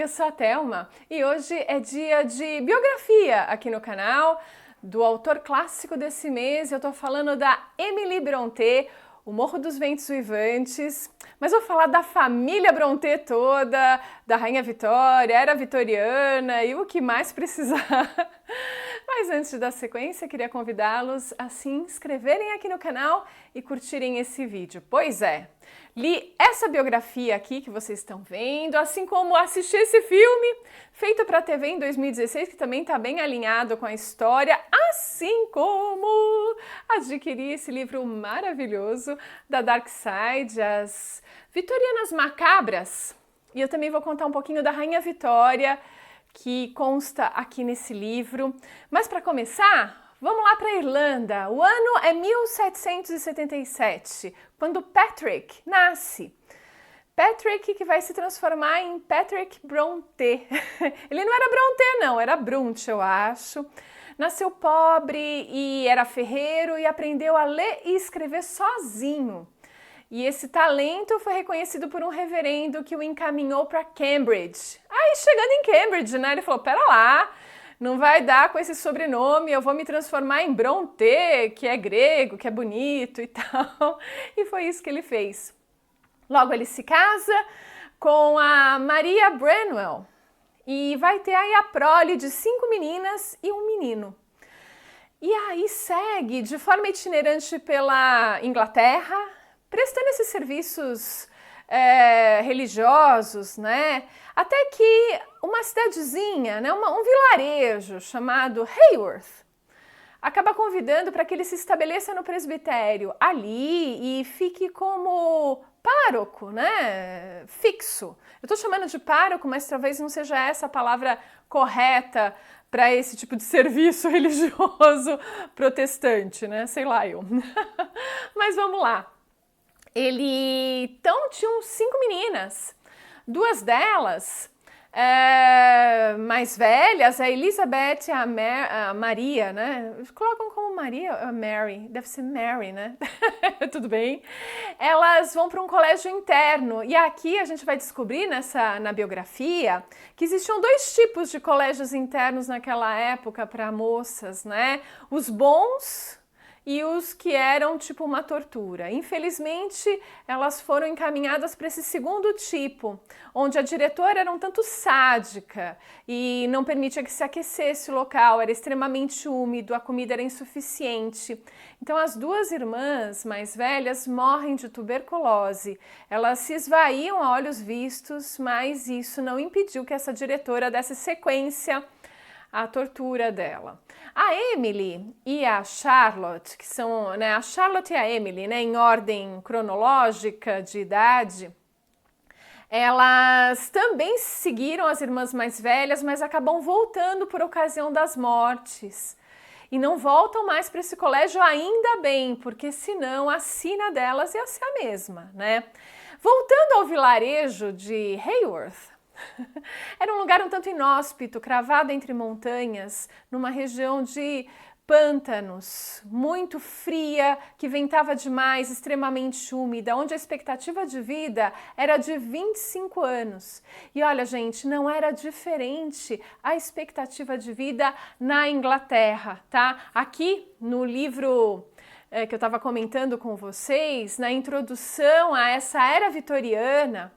eu sou a Thelma e hoje é dia de biografia aqui no canal do autor clássico desse mês. Eu tô falando da Emily Brontë, O Morro dos Ventos Uivantes, mas vou falar da família Brontë toda, da Rainha Vitória, era vitoriana e o que mais precisar. Mas antes de dar sequência, queria convidá-los a se inscreverem aqui no canal e curtirem esse vídeo. Pois é, li essa biografia aqui que vocês estão vendo, assim como assisti esse filme, feito para a TV em 2016, que também está bem alinhado com a história, assim como adquiri esse livro maravilhoso da Dark Side, As Vitorianas Macabras. E eu também vou contar um pouquinho da Rainha Vitória, que consta aqui nesse livro. Mas para começar, vamos lá para a Irlanda. O ano é 1777, quando Patrick nasce. Patrick que vai se transformar em Patrick Brontë. Ele não era Brontë não, era Brunt, eu acho. Nasceu pobre e era ferreiro e aprendeu a ler e escrever sozinho. E esse talento foi reconhecido por um reverendo que o encaminhou para Cambridge. Aí, chegando em Cambridge, né, ele falou, pera lá, não vai dar com esse sobrenome, eu vou me transformar em Brontë, que é grego, que é bonito e tal. E foi isso que ele fez. Logo ele se casa com a Maria Branwell e vai ter aí a prole de 5 meninas e um menino. E aí segue de forma itinerante pela Inglaterra, prestando esses serviços religiosos, né? Até que uma cidadezinha, né, um vilarejo chamado Haworth, acaba convidando para que ele se estabeleça no presbitério ali e fique como pároco, né? Fixo. Eu estou chamando de pároco, mas talvez não seja essa a palavra correta para esse tipo de serviço religioso protestante, né? Sei lá eu. Mas vamos lá. Então tinham 5 meninas, 2 delas mais velhas, a Elizabeth e a Maria, né? Colocam como Maria, a Mary, deve ser Mary, né? Tudo bem. Elas vão para um colégio interno e aqui a gente vai descobrir na biografia que existiam 2 tipos de colégios internos naquela época para moças, né? Os bons e os que eram tipo uma tortura. Infelizmente, elas foram encaminhadas para esse segundo tipo, onde a diretora era um tanto sádica e não permitia que se aquecesse o local, era extremamente úmido, a comida era insuficiente. Então as 2 irmãs mais velhas morrem de tuberculose. Elas se esvaíam a olhos vistos, mas isso não impediu que essa diretora desse sequência à tortura dela. A Emily e a Charlotte, que são, né, a Charlotte e a Emily, né, em ordem cronológica de idade, elas também seguiram as irmãs mais velhas, mas acabam voltando por ocasião das mortes. E não voltam mais para esse colégio, ainda bem, porque senão a sina delas ia ser a mesma, né? Voltando ao vilarejo de Haworth, era um lugar um tanto inóspito, cravado entre montanhas, numa região de pântanos, muito fria, que ventava demais, extremamente úmida, onde a expectativa de vida era de 25 anos. E olha, gente, não era diferente a expectativa de vida na Inglaterra, tá? Aqui no livro que eu estava comentando com vocês, na introdução a essa era vitoriana,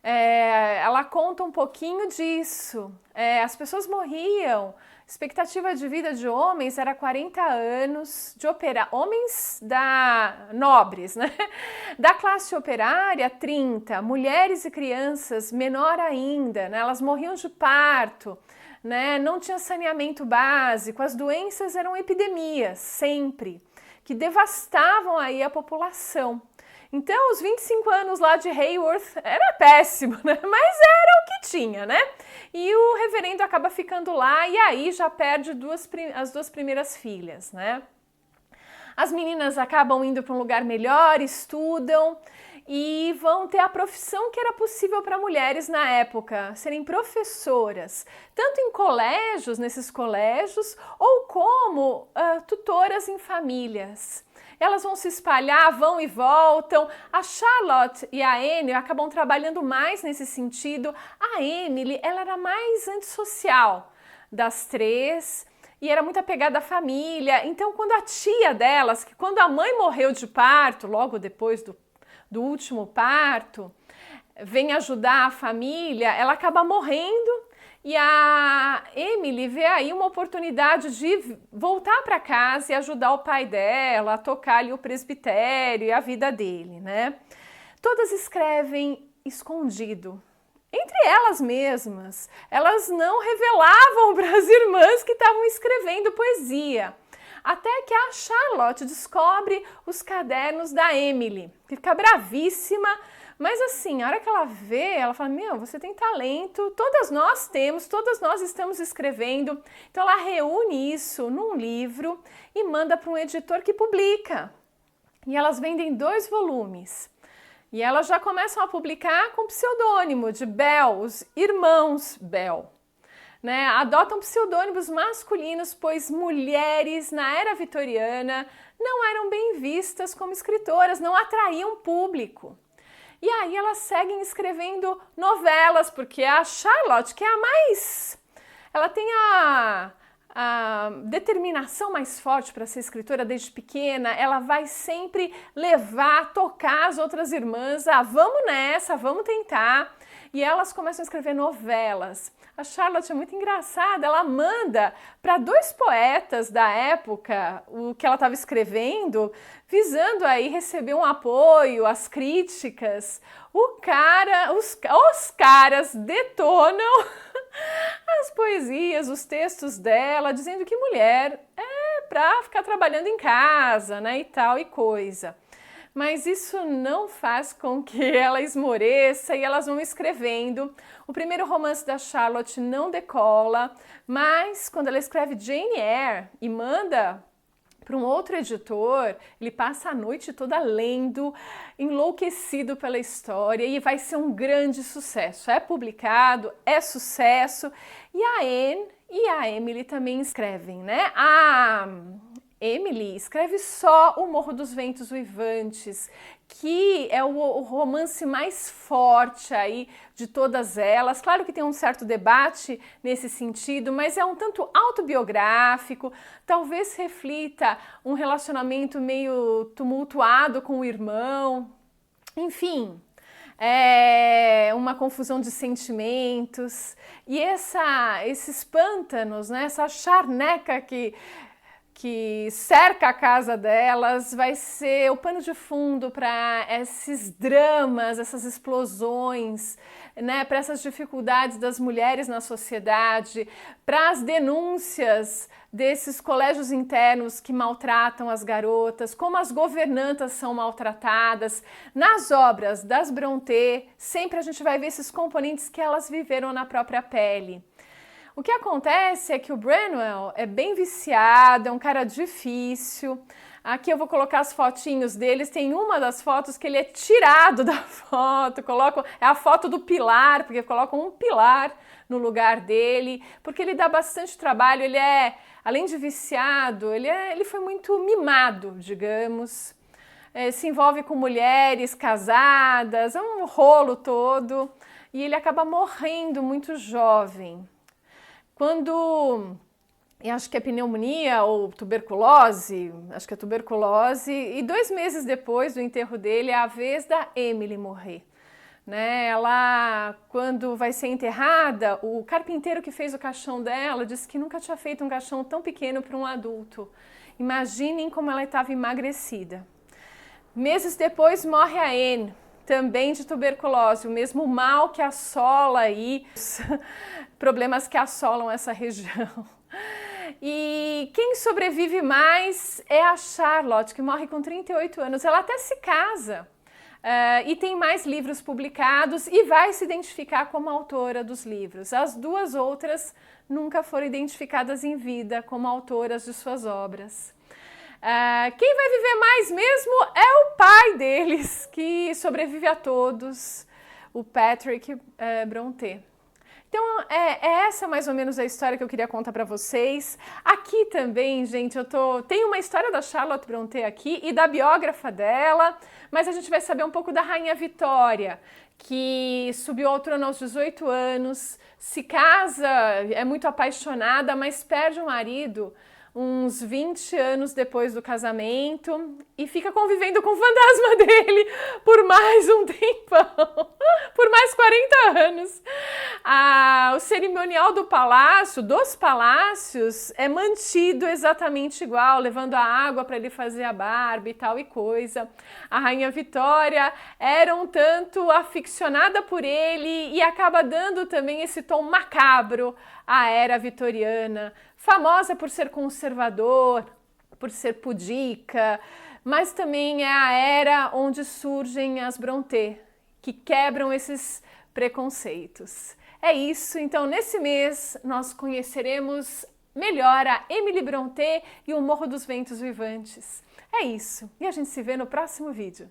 ela conta um pouquinho disso. As pessoas morriam, a expectativa de vida de homens era 40 anos, homens nobres, né? Da classe operária, 30, mulheres e crianças, menor ainda, né? Elas morriam de parto, né? Não tinha saneamento básico, as doenças eram epidemias, sempre, que devastavam aí a população. Então, os 25 anos lá de Haworth era péssimo, né? Mas era o que tinha, né? E o reverendo acaba ficando lá e aí já perde as 2 primeiras filhas, né? As meninas acabam indo para um lugar melhor, estudam e vão ter a profissão que era possível para mulheres na época, serem professoras, tanto em colégios, nesses colégios, ou como tutoras em famílias. Elas vão se espalhar, vão e voltam. A Charlotte e a Anne acabam trabalhando mais nesse sentido. A Emily, ela era mais antissocial das três e era muito apegada à família. Então, quando a tia delas, que quando a mãe morreu de parto, logo depois do último parto, vem ajudar a família, ela acaba morrendo. E a Emily vê aí uma oportunidade de voltar para casa e ajudar o pai dela a tocar ali o presbitério e a vida dele, né? Todas escrevem escondido, entre elas mesmas. Elas não revelavam para as irmãs que estavam escrevendo poesia. Até que a Charlotte descobre os cadernos da Emily, que fica bravíssima. Mas assim, a hora que ela vê, ela fala, meu, você tem talento, todas nós temos, todas nós estamos escrevendo. Então ela reúne isso num livro e manda para um editor que publica. E elas vendem 2 volumes. E elas já começam a publicar com pseudônimo de Bell, os irmãos Bell. Né? Adotam pseudônimos masculinos, pois mulheres na era vitoriana não eram bem vistas como escritoras, não atraíam público. E aí elas seguem escrevendo novelas, porque a Charlotte, que é a mais... ela tem a determinação mais forte para ser escritora desde pequena, ela vai sempre levar, tocar as outras irmãs, vamos nessa, vamos tentar. E elas começam a escrever novelas. A Charlotte é muito engraçada, ela manda para 2 poetas da época o que ela estava escrevendo, visando aí receber um apoio, as críticas. Os caras detonam as poesias, os textos dela, dizendo que mulher é para ficar trabalhando em casa, né, e tal e coisa. Mas isso não faz com que ela esmoreça e elas vão escrevendo. O primeiro romance da Charlotte não decola, mas quando ela escreve Jane Eyre e manda para um outro editor, ele passa a noite toda lendo, enlouquecido pela história, e vai ser um grande sucesso. É publicado, é sucesso, e a Anne e a Emily também escrevem, né? A Emily escreve só O Morro dos Ventos Uivantes, que é o romance mais forte aí de todas elas. Claro que tem um certo debate nesse sentido, mas é um tanto autobiográfico, talvez reflita um relacionamento meio tumultuado com o irmão, enfim, é uma confusão de sentimentos. E esses pântanos, né, essa charneca que cerca a casa delas, vai ser o pano de fundo para esses dramas, essas explosões, né, para essas dificuldades das mulheres na sociedade, para as denúncias desses colégios internos que maltratam as garotas, como as governantas são maltratadas. Nas obras das Brontë, sempre a gente vai ver esses componentes que elas viveram na própria pele. O que acontece é que o Branwell é bem viciado, é um cara difícil. Aqui eu vou colocar as fotinhos deles. Tem uma das fotos que ele é tirado da foto, é a foto do pilar, porque colocam um pilar no lugar dele, porque ele dá bastante trabalho. Ele é, além de viciado, ele foi muito mimado, digamos. Se envolve com mulheres casadas, é um rolo todo, e ele acaba morrendo muito jovem. Quando, eu acho que é pneumonia ou tuberculose, acho que é tuberculose, e 2 meses depois do enterro dele é a vez da Emily morrer. Né? Ela, quando vai ser enterrada, o carpinteiro que fez o caixão dela disse que nunca tinha feito um caixão tão pequeno para um adulto. Imaginem como ela estava emagrecida. Meses depois morre a Anne, também de tuberculose, o mesmo mal que assola aí, os problemas que assolam essa região. E quem sobrevive mais é a Charlotte, que morre com 38 anos. Ela até se casa e tem mais livros publicados e vai se identificar como autora dos livros. As 2 outras nunca foram identificadas em vida como autoras de suas obras. Quem vai viver mais mesmo é o pai deles, que sobrevive a todos, o Patrick Brontë. Então, é essa mais ou menos a história que eu queria contar para vocês. Aqui também, gente, tem uma história da Charlotte Brontë aqui e da biógrafa dela, mas a gente vai saber um pouco da Rainha Vitória, que subiu ao trono aos 18 anos, se casa, é muito apaixonada, mas perde o marido uns 20 anos depois do casamento e fica convivendo com o fantasma dele por mais um tempão, por mais 40 anos. O cerimonial dos palácios é mantido exatamente igual, levando a água para ele fazer a barba e tal e coisa. A Rainha Vitória era um tanto aficionada por ele e acaba dando também esse tom macabro à era vitoriana, famosa por ser conservador, por ser pudica, mas também é a era onde surgem as Brontë, que quebram esses preconceitos. É isso, então nesse mês nós conheceremos melhor a Emily Brontë e o Morro dos Ventos Vivantes. É isso, e a gente se vê no próximo vídeo.